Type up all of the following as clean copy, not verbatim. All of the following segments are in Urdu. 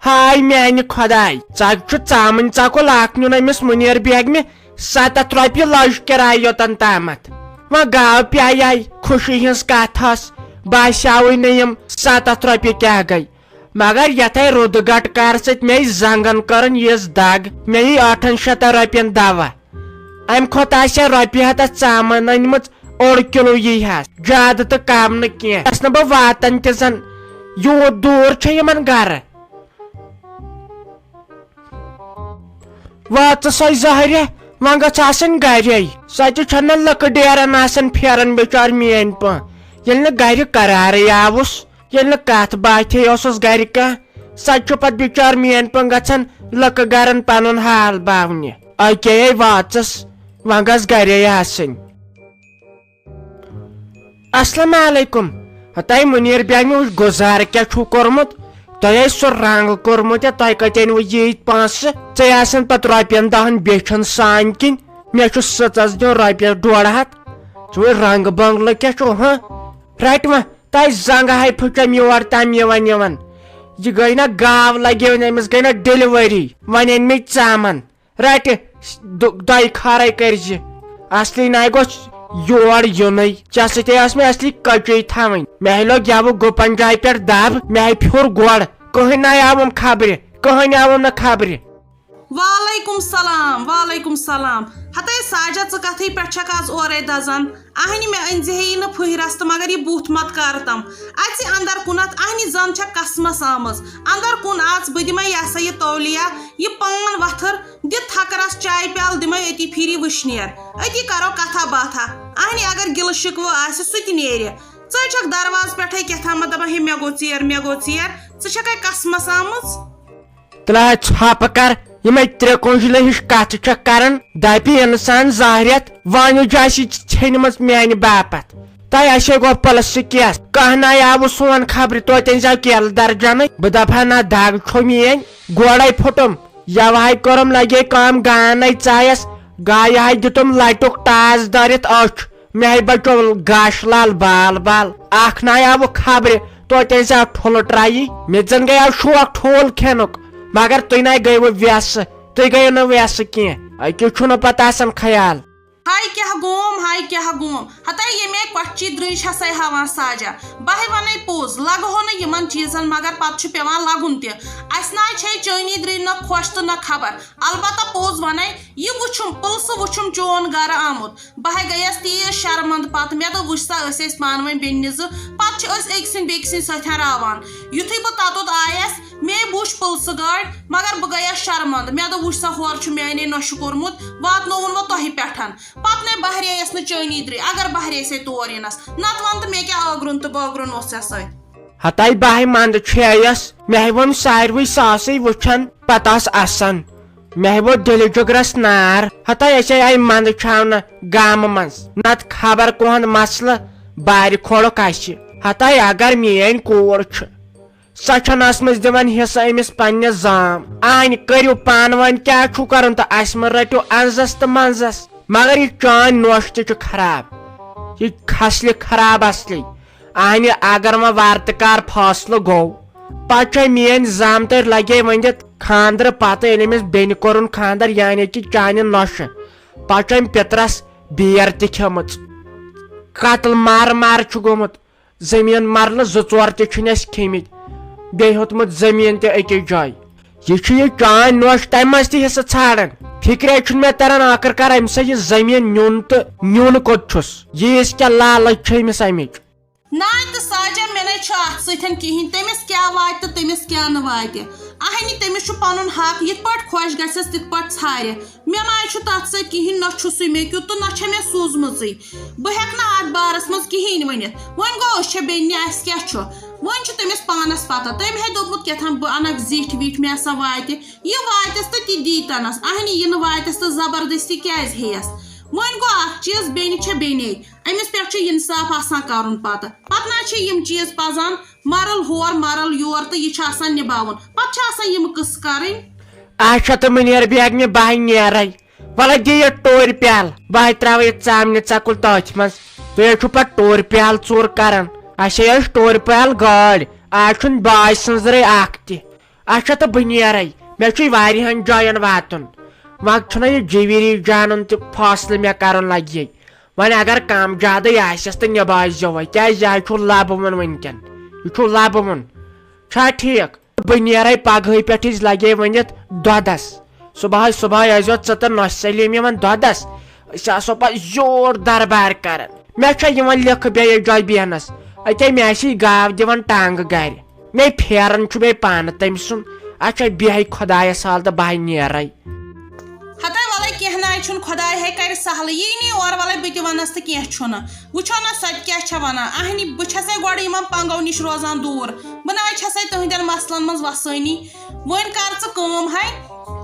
ہائے میانہ خداے ژامن ژکل اکھ نیون امس منیر بیگمہ 7 رۄپیہِ لج کرایہ یوتن تامتھ و گاو پیے خوشی ہز کت باسیاوے نہ یم 7 رۄپیہِ کیا گئی مگر یتھے رود گٹ کار ست مے زنگن کرن یس دگ مے 800 رۄپین دوا ام کھوت آسیا رۄپیہِ ہتھ ژامن أنمٕژ 1 کلو یی زیادہ تو کم نہ کی بہ واتن تہ زن یوت دور چھ یمن گھر وات سو زہرہ و گھ آسن گرے سہ تہ لکہ ڈیرن آسان پھیران بچار میٲنۍ پہ ییٚلہِ نہٕ گرِ قرارے آوُس ییٚلہِ نہٕ کتھ باتھے اوسُس گرِ کانٛہہ سۄ چھُ پتہٕ بچار میٲنۍ پہ گژھان لکہ گرن پنُن حال باونہِ اکے واژس و گژھ گرے آسٕنۍ السلام علیکم تۄہہِ منیر بیگمہِ وٕچھ گُزارٕ کیٛاہ چھُو کوٚرمُت تۄہہِ سُہ رنگ کوٚرمُت یا تۄہہِ کتہِ أنوٕ ییٖتۍ پونٛسہٕ ژےٚ آسان پتہٕ رۄپین 10 بیچھن سانہِ کِنۍ مےٚ چھُ سٕژس دیُن رۄپیس 150 ژٕ رنگ بنگلہٕ کیٛاہ چھُ رٹ وۄنۍ تۄہہِ زنگ ہاے پھٕٹم یور تام یِوان یہ گٔے نا گاو لگے وۄنۍ أمِس گٔے نا ڈیلوری وۄنۍ أنۍ مےٚ ژامن رٹہِ دۄیہِ خٲرے کٔرزِ اصلی ناے گوٚژھ یور یُنٕے ژےٚ سۭتۍ ٲس مےٚ اصلی کچے تھاوٕنۍ مےٚ لوٚگ یوٕ گُپن جایہِ پٮ۪ٹھ دب مےٚ پھیوٚر گۄڈ کٕہٕنۍ نہ آوُم خبرِ کٕہٕنۍ آوُم نہٕ خبرِ وعلیکم سلام ہتے ساجا ژٕ کتھٕے پٮ۪ٹھ چھکھ آز اورے دزان اہنہِ مےٚ أنۍ زِہے نہٕ پھٕہرس تہٕ مگر یہِ بُتھ مت کر تم اژِ اندر کُنتھ اہنہِ زن چھےٚ قسمس آمٕژ اندر کُن اژ بہٕ دِمے یہِ ہسا یہِ تولیا یہِ پان وتھر دِ تھکرس چاے پیالہٕ دِمے أتی پھِرِ وٕشنیر أتی کرو کتھا باتھا اہنہِ اگر گِلہٕ شِکوٕ آسہِ سُہ تہِ نیرِ ژٕ چھکھ دروازٕ پٮ۪ٹھے کیٛاہتامتھ دپان ہے مےٚ گوٚو ژیر ژٕ چھکھے قسمس آمٕژ تلا ژھۄپہٕ کر یِمے 3 کُنجلہٕ ہِش کتھ چھکھ کران دپہِ انسان زہریت وانِج آسہِ ژھیٚنمٕژ میانہِ باپتھ تۄہہِ آسے گوٚو پلسہٕ کیس کانٛہہ ناے آوُ سون خبرِ توتہِ أنۍزیو کیلہٕ درجنٕے بہٕ دپہا نہ دگ چھو میٲنۍ گۄڈے پھُٹُم یوہے کوٚرُم لگے کٲم گانے ژایس گایہِ ہاے دِتُم لٹُک ٹاس دٲرِتھ أچھ مےٚ بچو گاش لال بال اکھ ناے آوُ خبرِ توتہِ أنۍزیو ٹھُلہٕ ٹرایی مےٚ زن گٔیو شوق ٹھوٗل کھٮ۪نُک مگر تُہۍ ناے گٔیوٕ ویسہٕ تُہۍ گٔیو نہٕ ویسہٕ کینٛہہ أکِس چھُنہٕ پتہٕ آسان خیال ہاے کیٛاہ گوم ہتے ییٚمے کۄچی درٕج ہسا ہاوان ساجا بہٕ ونے پوٚز لگہو نہٕ یِمن چیٖزن مگر پتہٕ چھُ پیوان لگُن تہِ اسہِ ناے چھے چٲنی درٕج نہ خۄش تہٕ نہ خبر البتہ پوٚز ونے یہِ وٕچھُم پٕلسہٕ وٕچھُم چون گرٕ آمُت بہٕ گٔیس تیٖژ شرمنٛد پتہٕ مےٚ دوٚپ وٕچھ سا أسۍ ٲسۍ پانہٕ ؤنۍ بیٚنہِ زٕ پتہٕ چھِ أسۍ أکۍ سٕنٛدۍ بیٚکہِ سٕنٛدۍ سۭتۍ راوان یُتھُے بہٕ تتُت آیس مے وٕچھ پٕلسہٕ گٲڑۍ مگر بہٕ گٔیس شرمنٛد مےٚ دوٚپ وٕچھ سا ہورٕ چھُ میانے نۄشہِ کوٚرمُت واتنووُن وۄنۍ تۄہہِ پٮ۪ٹھ پتہٕ نے بہرییس نہٕ چٲنی درٕج اگر بہریسے تور یِنس نتہٕ وَن تہٕ مےٚ کیٛاہ ٲگرُن تہٕ بٲگرُن اوس ژےٚ سۭتۍ ہتاے بہہ منٛدٕ چھیٚیس مےٚ ووٚن ساروٕے ساسٕے وٕچھان پتہٕ آس اسان مےٚ ووت دِلہِ جُگرس نار ہتاے أسے آیہِ منٛدٕ چھاونہٕ گامہٕ منٛز نتہٕ خبر کُہُنٛد مسلہٕ بارِ کھولُکھ اسہِ ہتاے اگر میٲنۍ کوٗر چھِ سۄ چھنہٕ ٲسمٕژ دِوان حصہٕ أمِس پننہِ زام آنہِ کٔرِو پانہٕ ؤنۍ کیٛاہ چھُو کرُن تہٕ اسہِ مہ رٔٹِو انزس تہٕ منٛزس مگر یہِ چٲنۍ نوش تہِ چھُ خراب یہِ کھسلہِ خراب اصلی آنہِ اگر وۄنۍ وارتٕکار فٲصلہٕ گوٚو پتہٕ چھے میٲنۍ زامتٕرۍ لگے ؤنِتھ خاندرٕ پتہٕ ییٚلہِ أمِس بیٚنہِ کوٚرُن خاندر یعنی کہِ چانہِ نۄشہِ پتہٕ چھُ أمۍ پِترس بیٖر تہِ کھیٚمٕژ قتل مار چھُ گوٚمُت زٔمیٖن مرلہٕ 2-4 تہِ چھِنۍ اَسہِ کھیٚمٕتۍ بیٚیہِ ہیوٚتمُت زٔمیٖن تہِ أکِس جایہِ یہِ چھُ یہِ چٲنۍ نوش تمہِ منٛز تہِ حصہٕ ژھانڈان فِکرے چھُنہٕ مےٚ تران ٲخٕر کار أمۍ سا یہِ زٔمیٖن نیُن تہٕ نیُن کوٚت چھُس ییٖژ کیٛاہ لالٕچ چھِ أمِس امِچ ناے تہٕ ساجا مےٚ نے چھُ اتھ سۭتۍ کِہینۍ تٔمِس کیٛاہ واتہِ تہٕ تٔمِس کیٛاہ نہٕ واتہِ اہنہِ تٔمِس چھُ پنُن حق یِتھ پٲٹھۍ خۄش گژھٮ۪س تِتھ پٲٹھۍ ژھارِ مےٚ ناے چھُ تتھ سۭتۍ کِہینۍ نہ چھُ سُہ مےٚ کیُتھ تہٕ نہ چھےٚ مےٚ سوٗزمٕژٕے بہٕ ہٮ۪کہٕ نہٕ اتھ بارس منٛز کِہینۍ ؤنِتھ وۄنۍ گوٚو أسۍ چھےٚ بیٚنہِ اسہِ کیٛاہ چھُ وۄنۍ چھُ تٔمِس پانس پتہ تٔمۍ ہے دوٚپمُت کیٛاتھام بہٕ انکھ زِٹھۍ وِٹھۍ مےٚ ہسا واتہِ یہِ واتٮ۪س تہٕ تہِ دیٖتنس اہنہِ یہِ نہٕ واتٮ۪س تہٕ زبردستی کیٛازِ ہیٚیس وۄنۍ گوٚو اکھ چیٖز بیٚنہِ چھےٚ بیٚنے أمِس پٮ۪ٹھ چھُ انصاف آسان کرُن پتہٕ نہ چھِ یِم چیٖز پزان مرل ہور مرل یور تہٕ یہِ چھُ آسان نِباوُن پتہٕ چھِ آسان یِم قٕصہٕ کرٕنۍ اچھا تہٕ منیر بیگمہِ بہٕ نیرے وَلہٕ دِ یہِ ٹوٗرۍ پیالہٕ بہٕ تراوٕ یہِ ژامنہِ ژکُل تٔتھۍ منٛز تُہۍ چھُو پتہٕ ٹوٗرۍ پیالہٕ ژوٗر کران اسے ٲسۍ ٹوٗرۍ پیالہٕ گٲڑۍ آز چھُنہٕ باے سٕنٛزرے اکھ تہِ اچھا تو بہٕ نیرے مےٚ چھُے واریاہن جاین واتُن وۄنۍ چھُنہ یہِ جیویٖری جانُن تہِ فٲصلہٕ مےٚ کرُن لگہِ وۄنۍ اگر کم زیادٕ آسٮ۪س تہٕ نِبٲیزیو وۄنۍ کیٛازِ یہِ چھُ لبہٕ وُن وٕنکٮ۪ن یہِ چھُ لبہٕ وُن چھا ٹھیٖک بہٕ نیرے پگہٕے پٮ۪ٹھ لگے ؤنِتھ دۄدس صبحٲے ٲسۍزیو ژٕ تہٕ نۄش سلیٖم یِوان دۄدس أسۍ آسو پتہٕ زور دربار کران مےٚ چھےٚ یِوان لِکھٕ بیٚیہِ جایہِ بیہنس اتے مےٚ آسی گاو دِوان ٹانٛگہٕ گرِ مےٚ پھیران چھُ بیٚیہِ پانہٕ تٔمۍ سُنٛد اچھا بیٚہے خۄدایس حال تہٕ بہٕ نیرے ہتاے ولے کینٛہہ ناے چھُنہٕ خۄداے ہے کرِ سہلٕے یی نی اورٕ ولے بہٕ تہِ ونس تہٕ کینٛہہ چھُنہٕ وٕچھو نا سۄ تہِ کیٛاہ چھےٚ ونان اہنی بہٕ چھسے گۄڈٕ یِمن پنگو نِش روزان دوٗر بہٕ ناے چھسے تٕہنٛدٮ۪ن مسلن منٛز وسٲنی وۄنۍ کر ژٕ کٲم ہے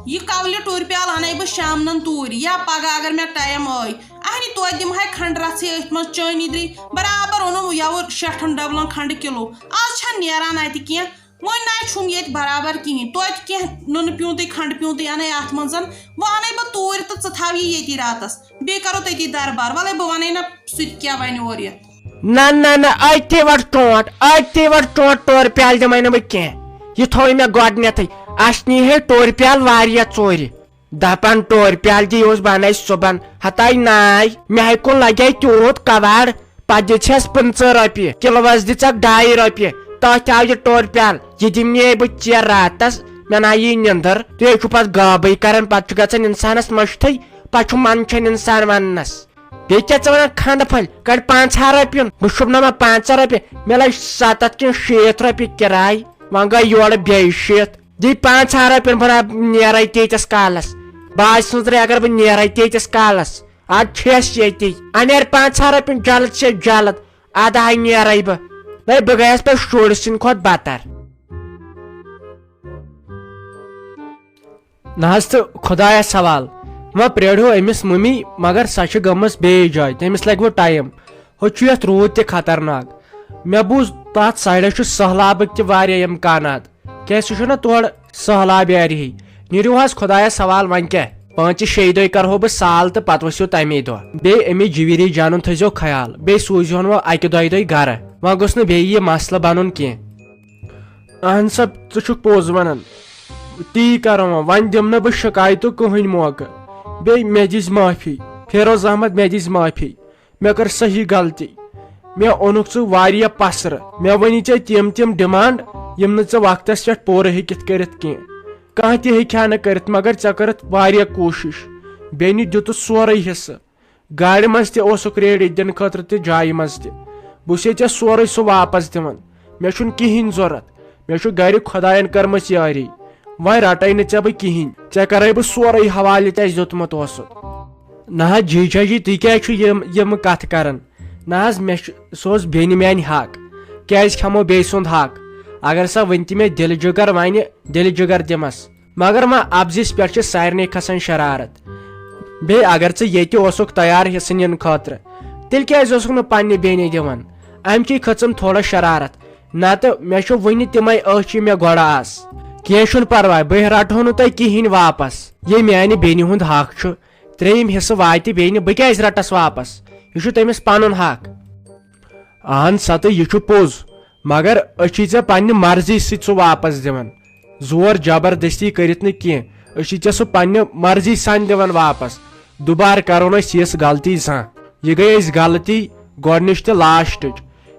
یہ کولہِ ٹوٗرِ پیالہٕ انے بہٕ شامنن توٗرۍ یا پگہہ اگر مےٚ ٹایم ٲے اہنی توتہِ دِمہے کھنٛڈ رژھٕے أتھۍ منٛز چٲنی درٕے برابر اوٚنُم یَوٕ 60 ڈبلن کھنٛڈٕ کِلوٗ آز چھنہٕ نیران اتہِ کینٛہہ وۄنۍ ناے چھُم ییٚتہِ برابر کِہیٖنۍ توتہِ کینٛہہ نُنہٕ پیوٗنتٕے کھنٛڈٕ پیوٗنتٕے انے اتھ منٛز وۄنۍ انے بہٕ توٗرۍ تہٕ ژٕ تھاو یہِ ییٚتی راتس بیٚیہِ کرو تٔتی دربار ولے بہٕ ونے نا سُہ تہِ کیٛاہ وَنہِ اورٕ یِتھ نہ أتھی وٹ ٹونٛٹ ٹورٕ پیالہٕ دِمے نہٕ بہٕ کینٛہہ یہِ تھوٚو مےٚ گۄڈنیتھٕے اسہِ نی ہے ٹورٕ پیالہٕ واریاہ ژورِ دپان ٹورٕ پیالہٕ دِ یُس بنٲے صُبحن ہتاے ناے مےٚ ہے کُن لگے تیوٗت کباڑ پتہٕ دِژھس 15 رۄپیہِ کِلوس دِژکھ 2.5 رۄپیہِ تتھ آو یہِ ٹورٕ پیالہٕ یہِ دِمنے بہٕ ژیر راتس مےٚ نا یی نِندٕر تُہۍ چھُ پتہٕ غٲبٕے کران پتہٕ چھُ گژھان انسانس مٔشتھٕے پتہٕ چھُ منٛدچھان انسان وننس بیٚیہِ کیٛاہ ژٕ ونان کھنڈٕ پھٔلۍ کڑ 5 رۄپین بہٕ چھُپناوان 5 رۄپیہِ مےٚ لٔج 7 کِنہٕ 6 رۄپیہِ کِراے وۄنۍ گٔے یورٕ بیٚیہِ 6 دی 5 رۄپین بہٕ نیرے تیٖتِس کالس باج سٕنٛزرے اگر بہٕ نیرے تیٖتِس کالس اد چھس ییٚتی انیر 5 رۄپین جلد سے جلد ادٕ ہاے نیرے بہٕ بہٕ گٔیس پتہٕ شُرۍ سٕنٛدِ کھۄتہٕ بدتر نہ حظ تہٕ خۄدایس حوال وۄنۍ پرٛیڑیو أمِس مٔمی مگر سۄ چھِ گٔمٕژ بیٚیِس جایہِ تٔمِس لگہِ وۄنۍ ٹایم ہُہ چھُ یتھ روٗد تہِ خطرناک مےٚ بوٗز تتھ سایڈس چھُ سہلابٕکۍ تہِ واریاہ امکانات کیٛازِ سُہ چھُنہ تورٕ سہلاب ایریہٕے نیٖرِو حظ خۄدایس حوال وۄنۍ کیٛاہ 5-6 دۄہ کرہو بہٕ سال تہٕ پتہٕ ؤسِو تمے دۄہ بیٚیہِ أمِس جیویٖری جانُن تھٲیزیو خیال بیٚیہِ سوٗزہون وۄنۍ 1-2 دۄہ گرٕ وۄنۍ گوٚژھ نہٕ بیٚیہِ یہِ مسلہٕ بنُن کینٛہہ اہن سا ژٕ چھُکھ پوٚز ونان تی کرو وۄنۍ دِمہٕ نہٕ بہٕ شکایتُک کٕہٕنۍ موقعہٕ بیٚیہِ مےٚ دِژ معٲفی فیروز احمد مےٚ دِژ معٲفی مےٚ کٔر صحیح غلطی مےٚ اوٚنُکھ ژٕ واریاہ پسرٕ مےٚ ؤنی ژےٚ تِم ڈِمانڈ یِم نہٕ ژٕ وقتس پٮ۪ٹھ پوٗرٕ ہیٚکِتھ کٔرِتھ کینٛہہ کانٛہہ تہِ ہیٚکہِ ہا نہٕ کٔرِتھ مگر ژےٚ کٔرٕتھ واریاہ کوٗشش بیٚنہِ دِتُس سورُے حصہٕ گاڑِ منٛز تہِ اوسُکھ ریڈی دِنہٕ خٲطرٕ تہِ جایہِ منٛز تہِ بہٕ چھُسے ژےٚ سورُے سُہ واپس دِوان مےٚ چھُنہٕ کِہینۍ ضوٚرتھ مےٚ چھُ گرِ خۄداین کٔرمٕژ یٲری وۄنۍ رٹے نہٕ ژےٚ بہٕ کِہینۍ ژےٚ کرے بہٕ سورُے حوالہٕ یہِ تہِ اَسہِ دیُتمُت اوسُکھ نہ حظ جیجا جی تُہۍ کیٛازِ چھُ یِم کتھٕ کران نہ حظ مےٚ چھُ سُہ اوس بیٚنہِ میانہِ حق کیٛازِ کھٮ۪مو بیٚیہِ سُنٛد حق اگر سا وۄنۍ تہِ مےٚ دِلہٕ جِگر ونہِ دِلہٕ جِگر دِمس مگر وۄنۍ ابزِس پٮ۪ٹھ چھِ سارنٕے کھسان شرارت بیٚیہِ اگر ژٕ ییٚتہِ اوسُکھ تیار حصہٕ نِنہٕ خٲطرٕ تیٚلہِ کیٛازِ اوسُکھ نہٕ پننہِ بیٚنہِ دِوان امچی کھٔژٕم تھوڑا شرارت نتہٕ مےٚ چھُ وُنہِ تِمے أچھ یِم مےٚ گۄڈٕ آسہٕ کینٛہہ چھُنہٕ پرواے بہٕ رٹہو نہٕ تۄہہِ کِہینۍ واپس یہِ میانہِ بیٚنہِ ہُنٛد حق چھُ 3یِم حصہٕ واتہِ بیٚنہِ بہٕ کیٛازِ رٹس واپس یہِ چھُ تٔمِس پنُن حق اہن سا تہٕ یہِ چھُ پوٚز مگر أسۍ چھِ ژےٚ پننہِ مرضی سۭتۍ سُہ واپس دِوان زور جبردستی کٔرِتھ نہٕ کینٛہہ أسۍ چھِ ژےٚ سُہ پننہِ مرضی سان دِوان واپس دُبارٕ کرو نہٕ أسۍ یِژھ غلطی زانٛہہ یہِ گٔے اَسہِ غلطی گۄڈنِچ تہٕ لاسٹٕچ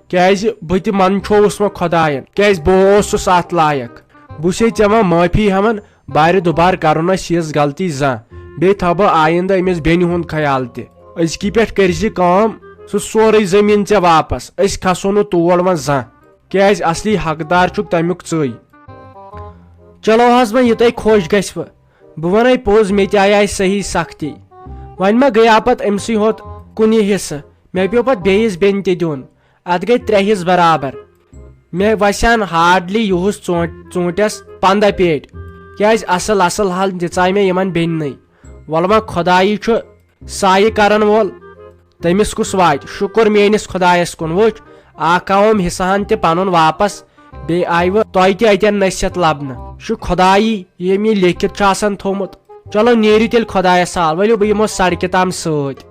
کیٛازِ بہٕ تہِ منٛدچھووُس وۄنۍ خۄداین کیٛازِ بہٕ اوسُس اتھ لایق بہٕ چھُسے ژےٚ وۄنۍ معٲفی ہٮ۪وان بارِ دُبارٕ کرو نہٕ أسۍ یِژھ غلطی زانٛہہ بیٚیہِ تھاو بہٕ آیندٕ أمِس بیٚنہِ ہُنٛد خیال تہِ أزکی پٮ۪ٹھ کٔرزِ کٲم سُہ سورُے زٔمیٖن ژےٚ واپس أسۍ کھسو نہٕ تور وۄنۍ زانٛہہ کیٛازِ اصلی حقدار چھُکھ تمیُک ژٕے چلو حظ وۄنۍ یہِ تۄہہِ خۄش گژھوٕ بہٕ ونے پوٚز مےٚ تہِ آیہِ صحیح سختی وۄنۍ ما گٔیاو پتہٕ أمسٕے ہوت کُنہِ حصہٕ مےٚ پیوٚو پتہٕ بیٚیِس بیٚنہِ تہِ دیُن اتھ گٔے 3 حصہٕ برابر مےٚ وسہِ ہن ہارڈلی یِہُس ژوٗنٛٹھس 15 پیٹہِ کیٛازِ اصل حل دِژاے مےٚ یِمن بیٚننٕے وۄلہٕ وۄنۍ خۄدایی چھُ سایہِ کرن وول تٔمِس کُس واتہِ شُکر میٲنِس خۄدایس کُن وٕچھ اکھ آوُم حصہٕ ہن تہِ پنُن واپس بیٚیہِ آیوٕ تۄہہِ تہِ اتٮ۪ن نصیحت لبنہٕ یہِ چھُ خۄدایی ییٚمۍ یہِ لیکھِتھ چھُ آسان تھوٚومُت چلو نیٖرِو تیٚلہِ خۄدایس حوال ؤلِو بہٕ یِمو سڑکہِ تام سۭتۍ